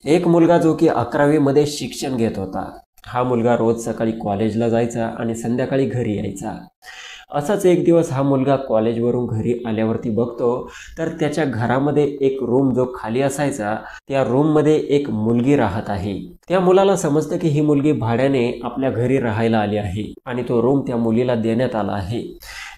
एक मुलगा जो की 11वी मध्ये शिक्षण घेत होता। हा मुलगा रोज सकाळी कॉलेजला जायचा आणि संध्याकाळी घरी यायचा। असाच एक दिवस हा मुलगा कॉलेजवरून घरी आल्यावरती बघतो तर त्याच्या घरामध्ये एक रूम जो खाली असायचा त्या रूममध्ये एक मुलगी राहत आहे। त्या मुलाला समजतं की ही मुलगी भाड्याने आपल्या घरी राहायला आली आहे आणि तो रूम त्या मुलीला देण्यात आला आहे।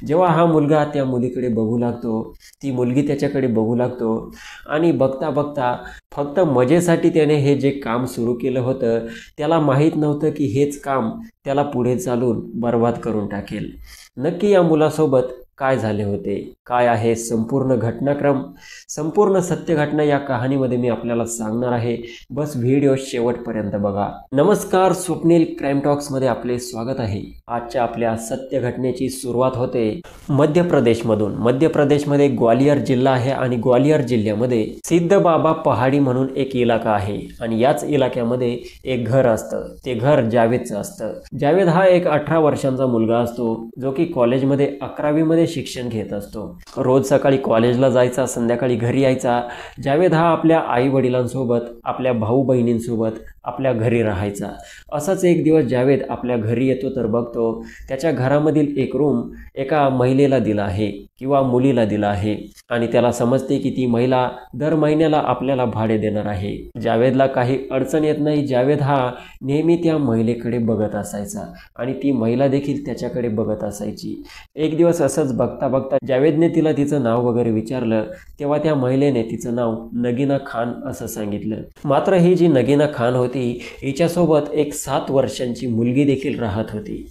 जेव्हा हा मुलगा त्या मुलीकडे बघू लागतो, ती मुलगी त्याच्याकडे बघू लागतो आणि बघता बघता फक्त मजेसाठी त्याने हे जे काम सुरू केलं होतं त्याला माहीत नव्हतं की हेच काम त्याला पुढे चालून बर्बाद करून टाकेल। नक्की या मुलासोबत काय झाले होते, काय आहे संपूर्ण घटनाक्रम, संपूर्ण सत्य घटना या कहाणीमध्ये मी आपल्याला सांगणार आहे। बस व्हिडिओ शेवटपर्यंत बघा। नमस्कार, स्वप्नील क्राइम टॉक्स मध्ये आपले स्वागत आहे। आजच्या आपल्या सत्य घटनेची सुरुवात होते मध्य प्रदेशमधून। मध्य प्रदेशमध्ये ग्वालियर जिल्हा आहे आणि ग्वालियर जिल्ह्यामध्ये सिद्ध बाबा पहाडी म्हणून एक इलाका आहे आणि याच इलाक्यामध्ये एक घर असतं। ते घर जावेदचं असतं। जावेद हा एक 18 वर्षांचा मुलगा असतो जो की कॉलेजमध्ये 11वी मध्ये शिक्षण घेत असतो। रोज सकाळी कॉलेजला जायचा, संध्याकाळी घरी यायचा। जावेद हा आपल्या आई वडिलांसोबत, आपल्या भाऊ बहिणींसोबत आपल्या घरी राहायचा। असाच एक दिवस जावेद आपल्या घरी येतो तर बघतो त्याच्या घरामधील एक रूम एका महिलेला दिला आहे किंवा मुलीला दिला आहे आणि त्याला समजते की ती महिला दर महिन्याला आपल्याला भाडे देणार आहे। जावेदला काही अडचण येत नाही। जावेद हा नेहमी त्या महिलेकडे बघत असायचा आणि ती महिला देखील त्याच्याकडे बघत असायची। एक दिवस असंच बघता बघता जावेदने तिला तिचं नाव वगैरे विचारलं तेव्हा त्या महिलेने तिचं नाव नगीना खान असं सांगितलं। मात्र ही जी नगीना खान होती हिच्यासोबत एक 7 वर्षांची मुलगी देखील राहत होती।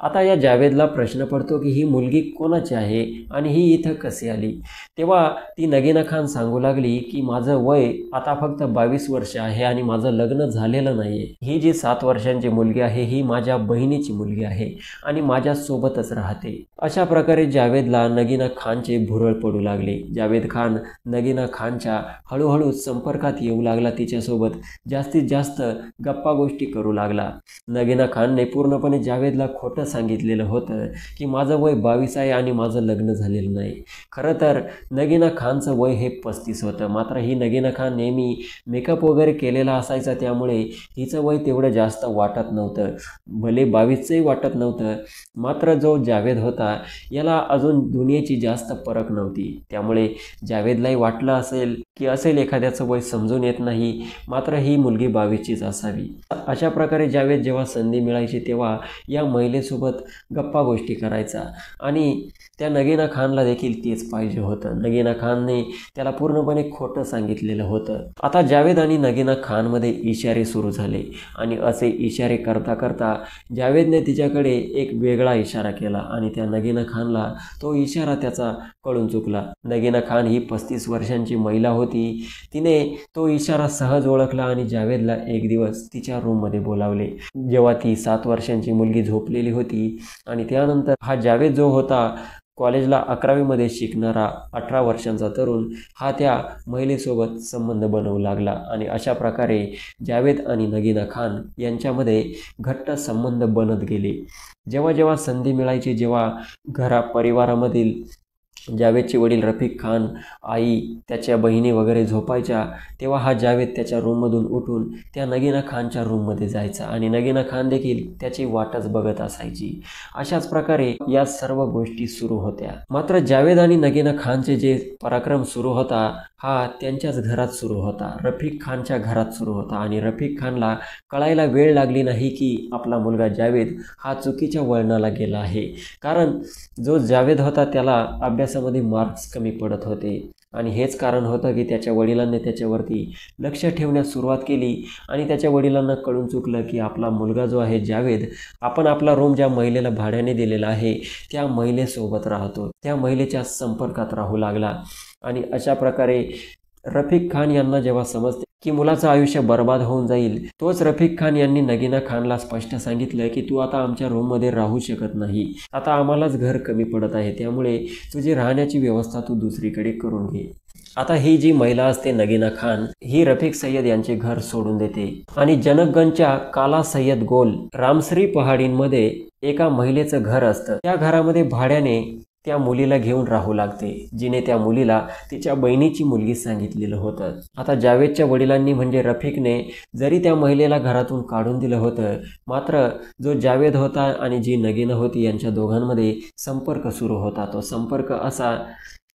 आता या जावेदला प्रश्न पडतो की ही मुलगी कोणाची आहे आणि ही इथं कशी आली। तेव्हा ती नगीना खान सांगू लागली की माझं वय आता फक्त 22 वर्ष आहे आणि माझं लग्न झालेलं नाहीये। ही जी 7 वर्षांची मुलगी आहे ही माझ्या बहिणीची मुलगी आहे आणि माझ्या सोबतच राहते। अशा प्रकारे जावेदला नगीना खानचे भुरळ पडू लागले। जावेद खान नगीना खानच्या हळूहळू संपर्कात येऊ लागला, तिच्यासोबत जास्तीत जास्त गप्पा गोष्टी करू लागला। नगीना खानने पूर्णपणे जावेदला खोटं सांगितलेलं होतं की माझं वय 22 आहे आणि माझं लग्न झालेलं नाही। खरं तर नगीना खानचं वय हे 35 होतं। मात्र ही नगीना खान नेहमी मेकअप वगैरे केलेला असायचा त्यामुळे हिचं वय तेवढं जास्त वाटत नव्हतं, भले 22चंही वाटत नव्हतं। मात्र जो जावेद होता याला अजून दुनियेची जास्त परख नव्हती, त्यामुळे जावेदलाही वाटलं असेल की असेल एखाद्याचं वय समजून येत नाही, मात्र ही मुलगी 22चीच असावी। अशा प्रकारे जावेद जेव्हा संधी मिळायची तेव्हा या महिलेसोबत गप्पा गोष्टी करायचा आणि त्या नगीना खानला देखील तेच पाहिजे होतं। नगीना खानने त्याला पूर्णपणे खोटं सांगितलेलं होतं। आता जावेद आणि नगीना खानमध्ये इशारे सुरू झाले आणि असे इशारे करता करता जावेदने तिच्याकडे एक वेगळा इशारा केला आणि त्या नगीना खानला तो इशारा त्याचा कळून चुकला। नगीना खान ही 35 वर्षांची महिला होती। तिने तो इशारा सहज ओळखला आणि जावेदला एक दिवस तिच्या रूममध्ये बोलावले जेव्हा ती 7 वर्षांची मुलगी झोपलेली होती आणि त्यानंतर हा जावेद जो होता कॉलेजला 11वी मध्ये शिकणारा 18 वर्षांचा तरुण हा त्या महिलेसोबत संबंध बनवू लागला आणि अशा प्रकारे जावेद आणि नगीना खान यांच्यामध्ये घट्ट संबंध बनत गेले। जेव्हा जेव्हा संधी मिळायची, जेव्हा परिवारामधील जावेदचे वडील रफिक खान, आई, त्याच्या बहिणी वगैरे झोपायच्या तेव्हा हा जावेद त्याच्या रूममधून उठून त्या नगीना खानच्या रूममध्ये जायचा आणि नगीना खान देखील त्याची वाटच बघत असायची। अशाच प्रकारे या सर्व गोष्टी सुरू होत्या। मात्र जावेद आणि नगीना खानचे जे पराक्रम सुरू होता हा त्यांच्याच घरात सुरू होता, रफिक खानच्या घरात सुरू होता आणि रफिक खानला कळायला वेळ लागली नाही की आपला मुलगा जावेद हा चुकीच्या वळणाला गेला आहे। कारण जो जावेद होता त्याला अभ्यासामध्ये मार्क्स कमी पडत होते आणि हेच कारण होतं की त्याच्या वडिलांनी त्याच्यावरती लक्ष ठेवण्यास सुरुवात केली आणि त्याच्या वडिलांना कळून चुकलं की आपला मुलगा जो आहे जावेद, आपण आपला रूम ज्या महिलेला भाड्याने दिलेला आहे त्या महिलेसोबत राहतो, त्या महिलेच्या संपर्कात राहू लागला आणि अशा प्रकारे रफिक खान यांना जेव्हा समजते की मुलाचं आयुष्य बर्बाद होऊन जाईल, तोच रफिक खान यांनी नगीना खानला स्पष्ट सांगितलं की तू आता आमच्या रूममध्ये राहू शकत नाही, आता आम्हालाच घर कमी पडत आहे, त्यामुळे तुझी राहण्याची व्यवस्था तू दुसरीकडे करून घे। आता ही जी महिला असते नगीना खान ही रफिक सय्यद यांचे घर सोडून देते आणि जनकगंजच्या काला सय्यद गोल रामश्री पहाडींमध्ये एका महिलेचं घर असतं। त्या घरामध्ये भाड्याने त्या मुलीला घेऊन राहू लागते, जिने त्या मुलीला तिच्या बहिणीची मुलगी सांगितलेलं होतं. आता जावेदच्या वडिलांनी म्हणजे रफिकने जरी त्या महिलेला घरातून काढून दिलं होतं, मात्र जो जावेद होता आणि जी नगीना होती यांच्या दोघांमध्ये संपर्क सुरू होता. तो संपर्क असा,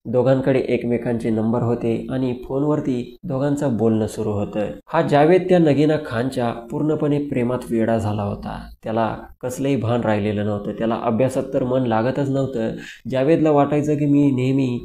दोघांकडे एकमेकांचे नंबर होते आणि फोनवरती दोघांचं बोलणं सुरू होतं. हा जावेद त्या नगीना खानच्या पूर्णपणे प्रेमात वेडा झाला होता. त्याला कसलंही भान राहिलेलं नव्हतं. त्याला अभ्यासात तर मन लागतच नव्हतं. जावेदला वाटायचं की मी नेहमी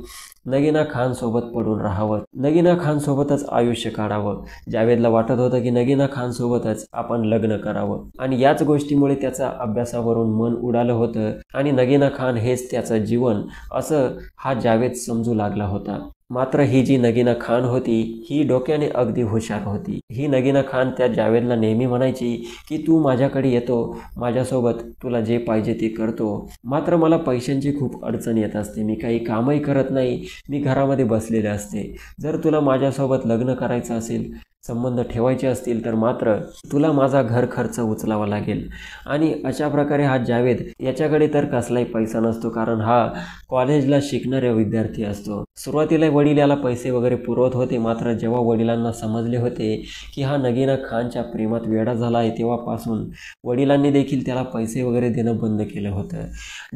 नगीना खान सोबत पडून राहावं, नगीना खान सोबतच आयुष्य काढावं. जावेदला वाटत होतं की नगीना खान सोबतच आपण लग्न करावं आणि याच गोष्टीमुळे त्याचा अभ्यासावरून मन उडालं होतं आणि नगीना खान हेच त्याचं जीवन असं हा जावेद समजू लागला होता. मात्र ही जी नगीना खान होती ही डोक्याने अगदी हुशार होती. ही नगीना खान त्या जावेदला नेहमी म्हणायची की तू माझ्याकडे येतो, माझ्यासोबत तुला जे पाहिजे ते करतो, मात्र मला पैशांची खूप अडचण येत असते, मी काही कामही करत नाही, मी घरामध्ये बसलेले असते. जर तुला माझ्यासोबत लग्न करायचं असेल, संबंध ठेवायचे असतील तर मात्र तुला माझा घर खर्च उचलावा लागेल. आणि अशा प्रकारे हा जावेद, याच्याकडे तर कसलाही पैसा नसतो कारण हा कॉलेजला शिकणारा विद्यार्थी असतो. सुरुवातीला वडील याला पैसे वगैरे पुरवत होते, मात्र जेव्हा वडिलांना समजले होते की हा नगीना खानच्या प्रेमात वेडा झाला आहे, तेव्हापासून वडिलांनी देखील त्याला पैसे वगैरे देणं बंद केलं होतं.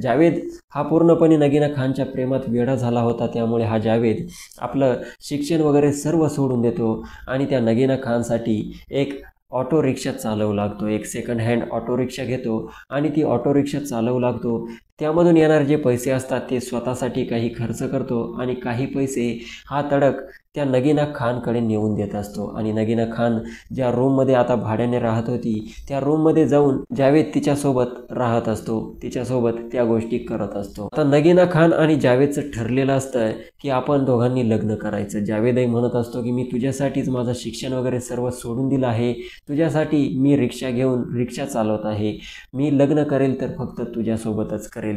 जावेद हा पूर्णपणे नगीना खानच्या प्रेमात वेडा झाला होता. त्यामुळे हा जावेद आपलं शिक्षण वगैरे सर्व सोडून देतो आणि त्या नगीना खानसाठी एक ऑटो रिक्षा चालवू लागतो. एक सेकंड हँड ऑटो रिक्षा घेतो आणि ती ऑटो रिक्षा चालवू लागतो. त्यामधून येणारे जे पैसे असतात ते स्वतःसाठी काही खर्च करतो आणि काही पैसे हा तडक त्या नगीना खानकडे नेऊन देत असतो. आणि नगीना खान ज्या रूममध्ये आता भाड्याने राहत होती त्या रूममध्ये जाऊन जावेद तिच्यासोबत राहत असतो, तिच्यासोबत त्या गोष्टी करत असतो. आता नगीना खान आणि जावेदचं ठरलेलं असतं की आपण दोघांनी लग्न करायचं. जावेदही म्हणत असतो की मी तुझ्यासाठीच माझं शिक्षण वगैरे सर्व सोडून दिलं आहे, तुझ्यासाठी मी रिक्षा घेऊन रिक्षा चालवत आहे, मी लग्न करेल तर फक्त तुझ्यासोबतच करेल,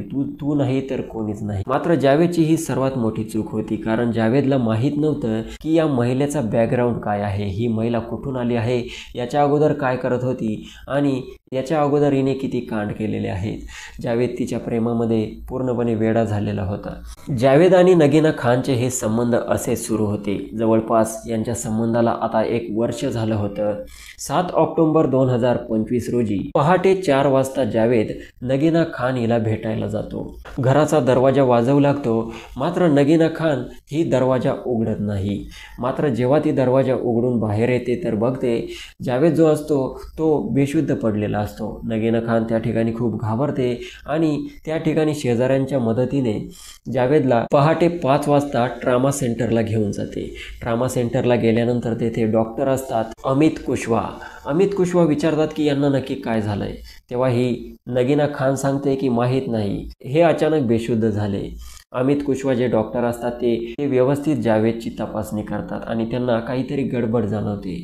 तू नाही तर कोणीच नाही. मात्र जावेदची ही सर्वात मोठी चूक होती कारण जावेदला माहीत नव्हतं की या महिलेचा बॅकग्राऊंड काय आहे, ही महिला कुठून आली आहे, याच्या अगोदर काय करत होती आणि याच्या अगोदर हिने किती कांड केलेले आहेत. जावेद तिच्या प्रेमामध्ये पूर्णपणे वेडा झालेला होता. जावेद आणि नगीना खानचे हे संबंध असे सुरू होते. जवळपास यांच्या संबंधाला आता 1 वर्ष झालं होतं. 7 ऑक्टोबर 2025 रोजी पहाटे 4 वाजता जावेद नगीना खान हिला भेटायला जातो. घराचा दरवाजा वाजवू लागतो, मात्र नगीना खान ही दरवाजा उघडत नाही. मात्र जेव्हा ती दरवाजा उघडून बाहेर येते तर बघते जावेद जो असतो तो बेशुद्ध पडलेला असतो. नगीना खान त्या ठिकाणी खूप घाबरते आणि त्या ठिकाणी शेजाऱ्यांच्या मदतीने जावेदला पहाटे 5 वाजता ट्रामा सेंटरला घेऊन जाते. ट्रामा सेंटरला गेल्यानंतर तेथे डॉक्टर असतात अमित कुशवा विचारतात की यांना नक्की काय झालंय. तेव्हा ही नगीना खान सांगते की माहीत नाही, हे अचानक बेशुद्ध झाले. अमित कुशवा जे डॉक्टर असतात ते व्यवस्थित जावेदची तपासणी करतात आणि त्यांना काहीतरी गडबड जाणवते.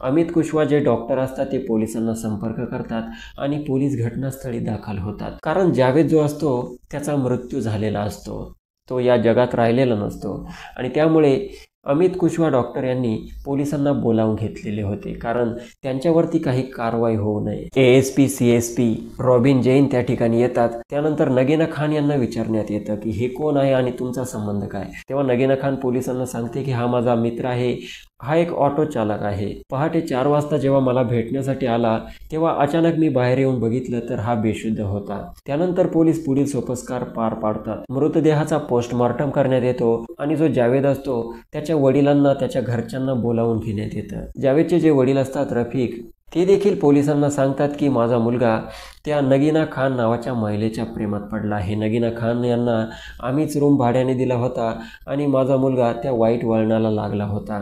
अमित कुशवा जे डॉक्टर असतात ते पोलिसांना संपर्क करतात आणि पोलीस घटनास्थळी दाखल होतात. कारण जावेद जो असतो त्याचा मृत्यू झालेला असतो, तो या जगात राहिलेला नसतो आणि त्यामुळे अमित कुशवा डॉक्टर यांनी पोलिसांना बोलावून घेतलेले होते कारण त्यांच्यावरती काही कारवाई होऊ नये. ASP CSP रॉबिन जैन त्या ठिकाणी येतात. त्यानंतर नगीना खान यांना विचारण्यात येतं की हे कोण आहे आणि तुमचा संबंध काय. तेव्हा नगीना खान पोलिसांना सांगते की हा माझा मित्र आहे, हा एक ऑटो चालक आहे. पहाटे 4 वाजता जेव्हा मला भेटण्यासाठी आला तेव्हा अचानक मी बाहेर येऊन बघितलं तर हा बेशुद्ध होता. त्यानंतर पोलीस पुढील सोपस्कार पार पाडतात. मृतदेहाचा पोस्टमॉर्टम करण्यात येतो आणि जो जावेद असतो त्याच्या वडिलांना, त्याच्या घरच्यांना बोलावून घेण्यात येतं. जावेदचे जे वडील असतात रफिक, ते देखील पोलिसांना सांगतात की माझा मुलगा त्या नगीना खान नावाच्या महिलेच्या प्रेमात पडला आहे. नगीना खान यांना आम्हीच रूम भाड्याने दिला होता आणि माझा मुलगा त्या वाईट वळणाला लागला होता.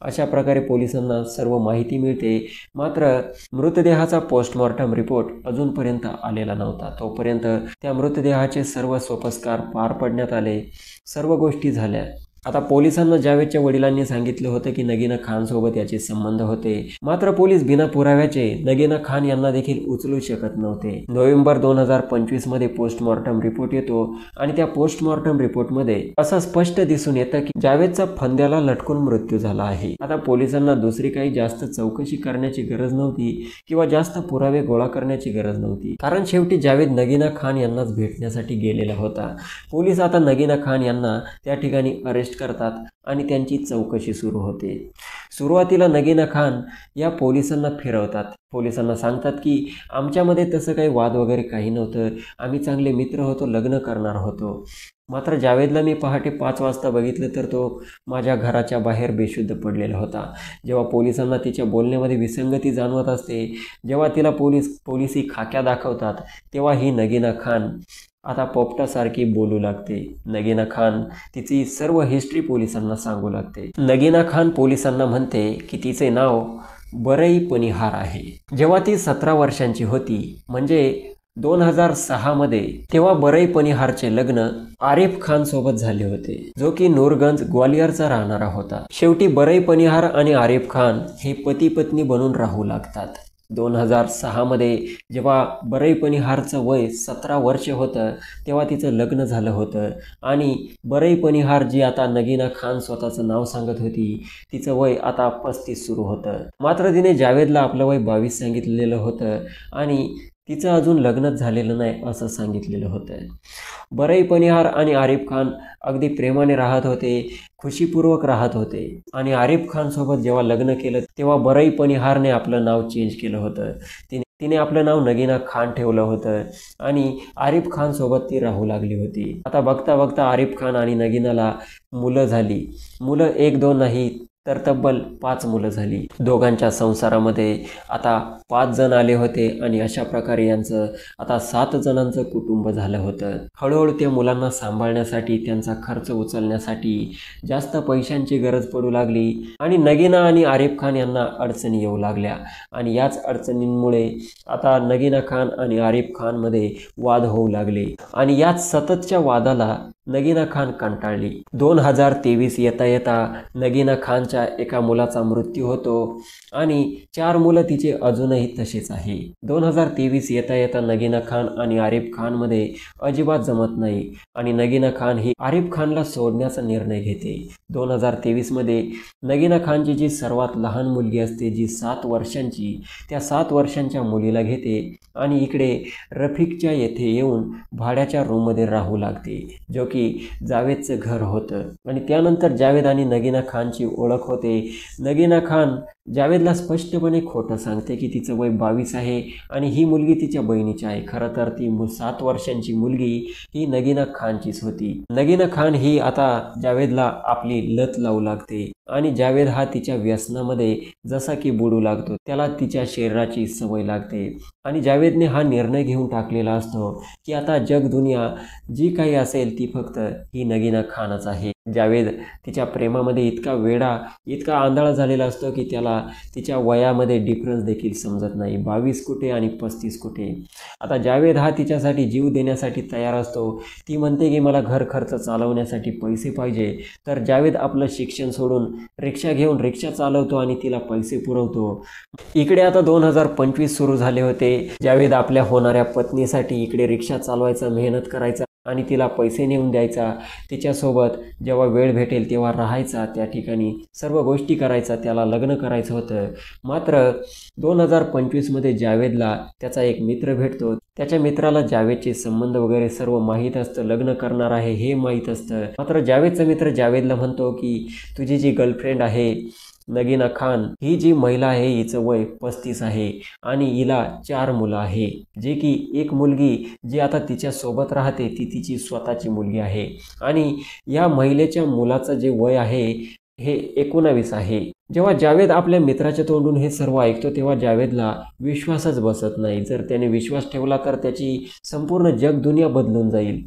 अशा प्रकारे पोलिसांना सर्व माहिती मिळते. मात्र मृतदेहाचा पोस्टमॉर्टम रिपोर्ट अजूनपर्यंत आलेला नव्हता. तोपर्यंत त्या मृतदेहाचे सर्व सोपस्कार पार पडण्यात आले, सर्व गोष्टी झाल्या. आता पोलिसांना जावेदच्या वडिलांनी सांगितलं होतं की नगीना खान सोबत याचे संबंध होते, मात्र पोलीस बिना पुराव्याचे नगीना खान यांना देखील उचलू शकत नव्हते. नोव्हेंबर 2025 मध्ये पोस्टमॉर्टम रिपोर्ट येतो आणि त्या पोस्टमॉर्टम रिपोर्टमध्ये असं स्पष्ट दिसून येतं की जावेदचा फंद्याला लटकून मृत्यू झाला आहे. आता पोलिसांना दुसरी काही जास्त चौकशी करण्याची गरज नव्हती किंवा जास्त पुरावे गोळा करण्याची गरज नव्हती, कारण शेवटी जावेद नगीना खान यांनाच भेटण्यासाठी गेलेला होता. पोलीस आता नगीना खान यांना त्या ठिकाणी अरेस्ट करतात आणि त्यांची चौकशी सुरू होते. सुरुवातीला नगीना खान या पोलिसांना फिरवतात. पोलिसांना सांगतात की आमच्यामध्ये तसं काही वाद वगैरे काही नव्हतं, आम्ही चांगले मित्र होतो, लग्न करणार होतो. मात्र जावेदला मी पहाटे 5 वाजता बघितलं तर तो माझ्या घराच्या बाहेर बेशुद्ध पडलेला होता. जेव्हा पोलिसांना तिच्या बोलण्यामध्ये विसंगती जाणवत असते, जेव्हा तिला पोलिसी खाक्या दाखवतात, तेव्हा ही नगीना खान आता पोपटासारखी बोलू लागते. नगीना खान तिची सर्व हिस्ट्री पोलिसांना सांगू लागते. नगीना खान पोलिसांना म्हणते की तिचे नाव बरई पनिहार आहे. जेव्हा ती 17 वर्षांची होती, म्हणजे 2006 मध्ये, तेव्हा बरई पनिहारचे लग्न आरिफ खान सोबत झाले होते, जो की नूरगंज ग्वालियरचा राहणारा होता. शेवटी बरई पनिहार आणि आरिफ खान हे पती पत्नी बनून राहू लागतात. 2006 मध्ये जेव्हा बरई पनिहारचं वय 17 वर्ष होतं, तेव्हा तिचं लग्न झालं होतं आणि बरई पनिहार जी आता नगीना खान स्वतःचं नाव सांगत होती, तिचं वय आता 35 सुरू होतं. मात्र तिने जावेदला आपलं वय 22 सांगितलेलं होतं आणि तिचं अजून लग्नच झालेलं नाही असं सांगितलेलं होतं. बरई पनिहार आणि आरिफ खान अगदी प्रेमाने राहत होते, खुशीपूर्वक राहत होते आणि आरिफ खान सोबत जेव्हा लग्न केलं तेव्हा बरई पनिहारने आपलं नाव चेंज केलं होतं. तिने आपलं नाव नगीना खान ठेवलं होतं आणि आरिफ खान सोबत ती राहू लागली होती. आता बघता बघता आरिफ खान आणि नगीनाला मुलं झाली. मुलं 1-2 नाही तर तब्बल 5 मुलं झाली. दोघांच्या संसारामध्ये आता 5 जण आले होते आणि अशा प्रकारे यांचं आता 7 जणांचं कुटुंब झालं होतं. हळूहळू त्या मुलांना सांभाळण्यासाठी, त्यांचा खर्च उचलण्यासाठी जास्त पैशांची गरज पडू लागली आणि नगीना आणि आरिफ खान यांना अडचणी येऊ लागल्या आणि याच अडचणींमुळे आता नगीना खान आणि आरिफ खानमध्ये वाद होऊ लागले आणि याच सततच्या वादाला नगीना खान कंटाळली. 2023 येता येता नगीना खानच्या एका मुलाचा मृत्यू होतो आणि 4 मुलं तिचे अजूनही तसेच आहे. 2023 येता येता नगीना खान आणि आरिफ खानमध्ये अजिबात जमत नाही आणि नगीना खान ही आरिफ खानला सोडण्याचा निर्णय घेते. 2023 मध्ये नगीना खानची जी सर्वात लहान मुलगी असते, जी 7 वर्षांची, त्या 7 वर्षांच्या मुलीला घेते आणि इकडे रफिकच्या येथे येऊन भाड्याच्या रूममध्ये राहू लागते, जो की जावेदचं घर होतं. आणि त्यानंतर जावेद आणि नगीना खानची ओळख होते. नगीना खान जावेदला स्पष्टपणे खोटं सांगते की तिचं वय 22 आहे आणि ही मुलगी तिच्या बहिणीची आहे. खरं तर ती 7 वर्षांची मुलगी ही नगीना खानचीच होती. नगीना खान ही आता जावेदला आपली लत लावू लागते आणि जावेद हा तिच्या व्यसनामध्ये जसा की बुडू लागतो. त्याला तिच्या शरीराची सवय लागते आणि जावेदने हा निर्णय घेऊन टाकलेला असतो की आता जग दुनिया जी काही असेल ती फक्त ही नगीना खानच आहे. जावेद तिच्या प्रेमामध्ये इतका वेडा, इतका आंधळा झालेला असतो की त्याला तिच्या वयामध्ये डिफरन्स देखील समजत नाही. 22 कुठे आणि 35 कुठे. आता जावेद हा तिच्यासाठी जीव देण्यासाठी तयार असतो. ती म्हणते की मला घर खर्च चालवण्यासाठी पैसे पाहिजे, तर जावेद आपलं शिक्षण सोडून रिक्षा घेऊन रिक्षा चालवतो आणि तिला पैसे पुरवतो. इकडे आता 2025 सुरू झाले होते. जावेद आपल्या होणाऱ्या पत्नीसाठी इकडे रिक्षा चालवायचा, मेहनत करायचा आणि तिला पैसे नेऊन द्यायचा. तिच्यासोबत जेव्हा वेळ भेटेल तेव्हा राहायचा, त्या ठिकाणी सर्व गोष्टी करायचा. त्याला लग्न करायचं होतं. मात्र 2025 मध्ये जावेदला त्याचा एक मित्र भेटतो. त्याच्या मित्राला जावेदचे संबंध वगैरे सर्व माहीत असतं, लग्न करणार आहे हे माहीत असतं. मात्र जावेदचा मित्र जावेदला म्हणतो की तुझी जी गर्लफ्रेंड आहे नगीना खान, ही जी महिला आहे हिचं वय 35 आहे आणि हिला 4 मुलं आहे, जे की एक मुलगी जी आता तिच्या सोबत राहते ती तिची स्वतःची मुलगी आहे आणि या महिलेच्या मुलाचं जे वय आहे हे 19 आहे. जेव्हा जावेद आपल्या मित्राच्या तोंडून हे सर्व ऐकतो तेव्हा जावेदला विश्वासच बसत नाही. जर त्याने विश्वास ठेवला तर त्याची संपूर्ण जग दुनिया बदलून जाईल.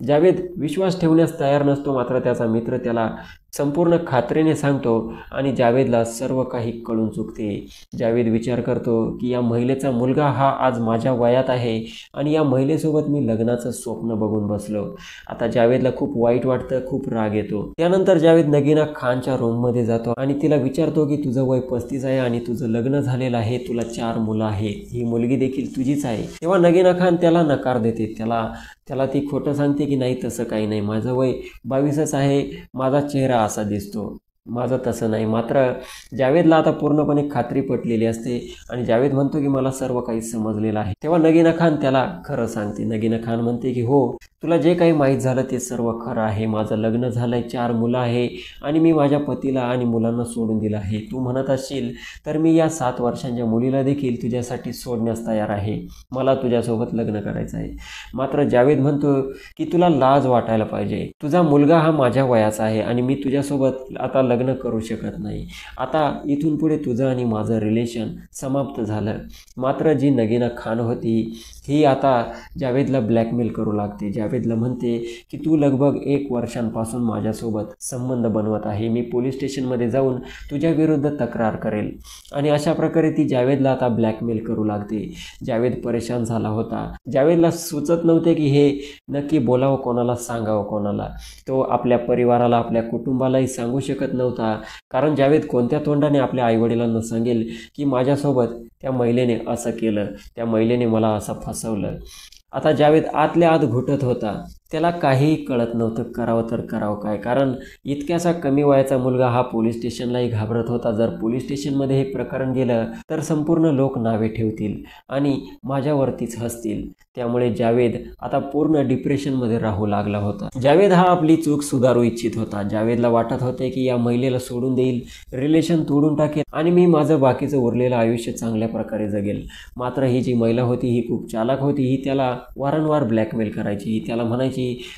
जावेद विश्वास ठेवण्यास तयार नसतो. मात्र त्याचा मित्र त्याला संपूर्ण खात्रीने सांगतो आणि जावेदला सर्व काही कळून चुकते. जावेद विचार करतो की या महिलेचा मुलगा हा आज माझ्या वयात आहे आणि या महिलेसोबत मी लग्नाचं स्वप्न बघून बसलो. आता जावेदला खूप वाईट वाटतं, खूप राग येतो. त्यानंतर जावेद नगीना खानच्या रूममध्ये जातो आणि तिला विचारतो की तुझं वय 35 आहे आणि तुझं लग्न झालेलं आहे, तुला 4 मुलं आहेत, ही मुलगी देखील तुझीच आहे. तेव्हा नगीना खान त्याला नकार देते. त्याला ती खोटं सांगते की नाही, तसं काही नाही, माझं वय 22च आहे, माझा चेहरा असा दिसतो, माझं तसं नाही. मात्र जावेदला आता पूर्णपणे खात्री पटलेली असते आणि जावेद म्हणतो की मला सर्व काही समजलेलं आहे. तेव्हा नगीना खान त्याला खरं सांगते. नगीना खान म्हणते की हो, तुला जे काही माहीत झालं ते सर्व खरं आहे, माझं लग्न झालं आहे, 4 मुलं आहे आणि मी माझ्या पतीला आणि मुलांना सोडून दिलं आहे. तू म्हणत असशील तर मी या 7 वर्षांच्या मुलीला देखील तुझ्यासाठी सोडण्यास तयार आहे, मला तुझ्यासोबत लग्न करायचं आहे. मात्र जावेद म्हणतो की तुला लाज वाटायला पाहिजे, तुझा मुलगा हा माझ्या वयाचा आहे आणि मी तुझ्यासोबत आता लग्न करू शकत नाही. आता इथून पुढे तुझं आणि माझं रिलेशन समाप्त झालं. मात्र जी नगीना खान होती ही आता जावेदला ब्लॅकमेल करू लागते. जावेदला म्हणते की तू लगभग 1 वर्षांपासून माझ्यासोबत संबंध बनवत आहे, मी पोलीस स्टेशनमध्ये जाऊन तुझ्या विरुद्ध तक्रार करेल. आणि अशा प्रकारे ती जावेदला आता ब्लॅकमेल करू लागते. जावेद परेशान झाला होता. जावेदला सुचत नव्हते की हे नक्की बोलावं कोणाला, सांगावं कोणाला. तो आपल्या परिवाराला, आपल्या कुटुंबालाही सांगू शकत नव्हता, कारण जावेद कोणत्या तोंडाने आपल्या आईवडिलांना सांगेल की माझ्यासोबत त्या महिलेने असं केलं, त्या महिलेने मला असं फसवलं. आता जावेद आतल्या आत घुटत होता. त्याला काहीही कळत नव्हतं, करावं तर करावं काय, कारण इतक्यासा कमी वयाचा मुलगा हा पोलीस स्टेशनलाही घाबरत होता. जर पोलीस स्टेशनमध्ये हे प्रकरण गेलं तर संपूर्ण लोक नावे ठेवतील आणि माझ्यावरतीच हसतील. त्यामुळे जावेद आता पूर्ण डिप्रेशनमध्ये राहू लागला होता. जावेद हा आपली चूक सुधारू इच्छित होता. जावेदला वाटत होते की या महिलेला सोडून देईल, रिलेशन तोडून टाकेल आणि मी माझं बाकीचं उरलेलं आयुष्य चांगल्या प्रकारे जगेल. मात्र ही जी महिला होती ही खूप चालाक होती. ही त्याला वारंवार ब्लॅकमेल करायची. ही त्याला म्हणायची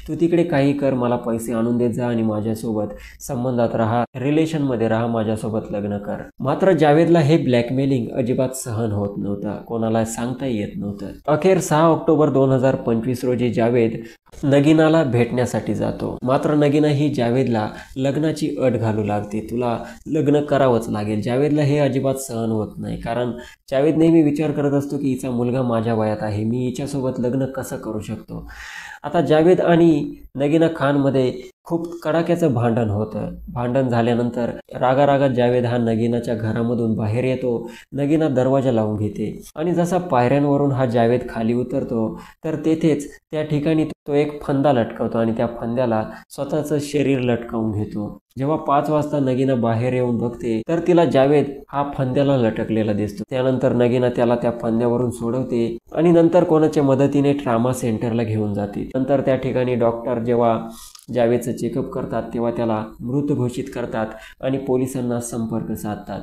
तू तिकडे काही कर, मला पैसे आणून देत जा आणि माझ्यासोबत संबंधात राहा, रिलेशनमध्ये राहा, माझ्यासोबत लग्न कर. मात्र जावेदला हे ब्लॅकमेलिंग अजिबात सहन होत नव्हतं, कोणाला सांगता येत नव्हतं. अखेर 6 ऑक्टोबर 2025 रोजी जावेद नगीनाला भेटण्यासाठी जातो. मात्र नगीना ही जावेदला लग्नाची अट घालू लागते. तुला लग्न करावंच लागेल. जावेदला हे अजिबात सहन होत नाही, कारण जावेद नेहमी विचार करत असतो की हिचा मुलगा माझ्या वयात आहे, मी हिच्यासोबत लग्न कसं करू शकतो. आता जावेद आणि नगीना खानमध्ये खूप कडाक्याचं भांडण होतं. भांडण झाल्यानंतर रागारागात जावेद हा नगीनाच्या घरामधून बाहेर येतो. नगीना दरवाजा लावून घेते आणि जसा पायऱ्यांवरून हा जावेद खाली उतरतो तर तेथेच त्या ठिकाणी तो एक फंदा लटकवतो आणि त्या फंद्याला स्वतःचं शरीर लटकावून घेतो. जेव्हा 5 वाजता नगीना बाहेर येऊन बघते तर तिला जावेद हा फंद्याला लटकलेला दिसतो. त्यानंतर नगीना त्याला त्या फंद्यावरून सोडवते आणि नंतर कोणाच्या मदतीने ट्रामा सेंटरला घेऊन जाते. नंतर त्या ठिकाणी डॉक्टर जेव्हा जावेदचं चेकअप करतात तेव्हा त्याला मृत घोषित करतात आणि पोलिसांना संपर्क साधतात.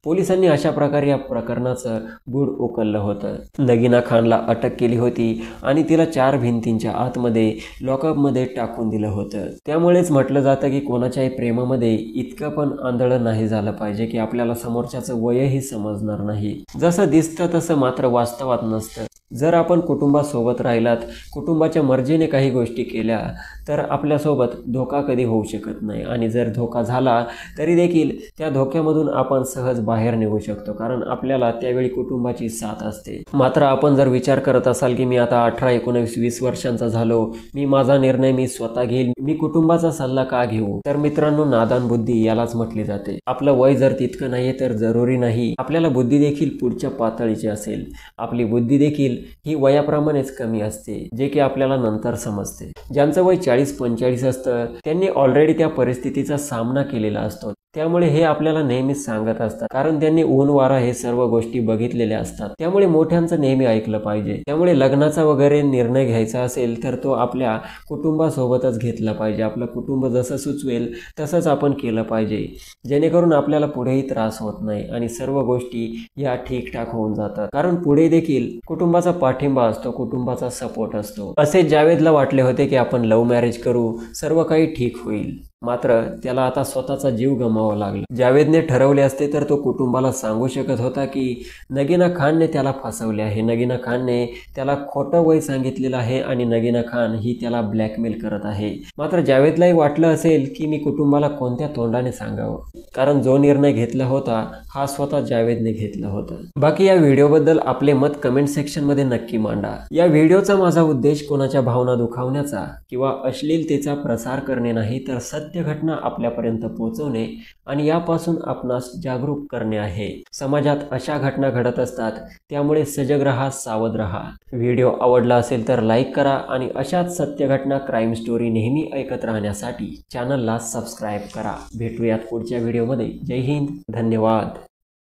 पोलिसांनी अशा प्रकारे या प्रकरणाचं गूढ उकललं होतं. नगीना खानला अटक केली होती आणि तिला 4 भिंतींच्या आतमध्ये लॉकअपमध्ये टाकून दिलं होतं. त्यामुळेच म्हटलं जातं की कोणाच्याही प्रेमामध्ये इतकं पण आंधळं नाही झालं पाहिजे की आपल्याला समोरच्याचं वयही समजणार नाही. जसं दिसतं तसं मात्र वास्तवात नसतं. जर आपण कुटुंबासोबत राहिलात, कुटुंबाच्या मर्जीने काही गोष्टी केल्या तर आपल्यासोबत धोका कधी होऊ शकत नाही आणि जर धोका झाला तरी देखील त्या धोक्यामधून आपण सहज बाहेर निघू शकतो, कारण आपल्याला त्यावेळी कुटुंबाची साथ असते. मात्र आपण जर विचार करत असाल की मी आता 18, 19, 20 वर्षांचा झालो, मी माझा निर्णय मी स्वतः घेईल, मी कुटुंबाचा सल्ला का घेऊ, तर मित्रांनो, नादान बुद्धी यालाच म्हटली जाते. आपलं वय जर तितकं नाहीये तर जरुरी नाही आपल्याला बुद्धी देखील पुढच्या पातळीची असेल. आपली बुद्धी देखील ही वयाप्रमाणेच कमी असते, जे की आपल्याला नंतर समजते. ज्यांचं वय 40-45 असतं त्यांनी ऑलरेडी त्या परिस्थितीचा सामना केलेला असतो. त्यामुळे हे आपल्याला नेहमीच सांगत असतात, कारण त्यांनी ऊन वारा हे सर्व गोष्टी बघितलेल्या असतात. त्यामुळे मोठ्यांचं नेहमी ऐकलं पाहिजे. त्यामुळे लग्नाचा वगैरे निर्णय घ्यायचा असेल तर तो आपल्या कुटुंबासोबतच घेतला पाहिजे. आपलं कुटुंब जसं सुचवेल तसंच आपण केलं पाहिजे, जेणेकरून आपल्याला पुढेही त्रास होत नाही आणि सर्व गोष्टी या ठीकठाक होऊन जातात. कारण पुढे देखील कुटुंबाचा पाठिंबा असतो, कुटुंबाचा सपोर्ट असतो. असे जावेदला वाटले होते की आपण लव्ह मॅरेज करू, सर्व काही ठीक होईल. मात्र त्याला आता स्वतःचा जीव गमावा लागला। जावेदने ठरवले असते तर तो कुटुंबाला सांगू शकत होता की नगीना खानने त्याला फसवले आहे, नगीना खानने त्याला खोटं वय सांगितलेलं आहे आणि नगीना खान ही त्याला ब्लॅकमेल करत आहे। मात्र जावेदलाही वाटलं असेल की मी कुटुंबाला कोणत्या तोंडाने सांगावं, कारण जो निर्णय घेतला होता हा स्वतः जावेदने घेतला होता। बाकी या व्हिडिओबद्दल आपले मत कमेंट सेक्शन मध्ये नक्की मांडा। या व्हिडिओचा माझा उद्देश कोणाच्या भावना दुखावण्याचा किंवा अश्लीलतेचा प्रसार करणे नाही, तर सत्य घटना आपल्यापर्यंत पोहोचवणे आणि यापासून आपणास जागरूक करणे आहे। समाजात अशा घटना घडत असतात, त्यामुळे सजग रहा, सावध रहा। व्हिडिओ आवडला असेल तर लाईक करा आणि अशाच सत्य घटना, क्राईम स्टोरी नेहमी ऐकत राहण्यासाठी चॅनलला सबस्क्राईब करा। भेटूयात पुढच्या व्हिडिओमध्ये। जय हिंद, धन्यवाद।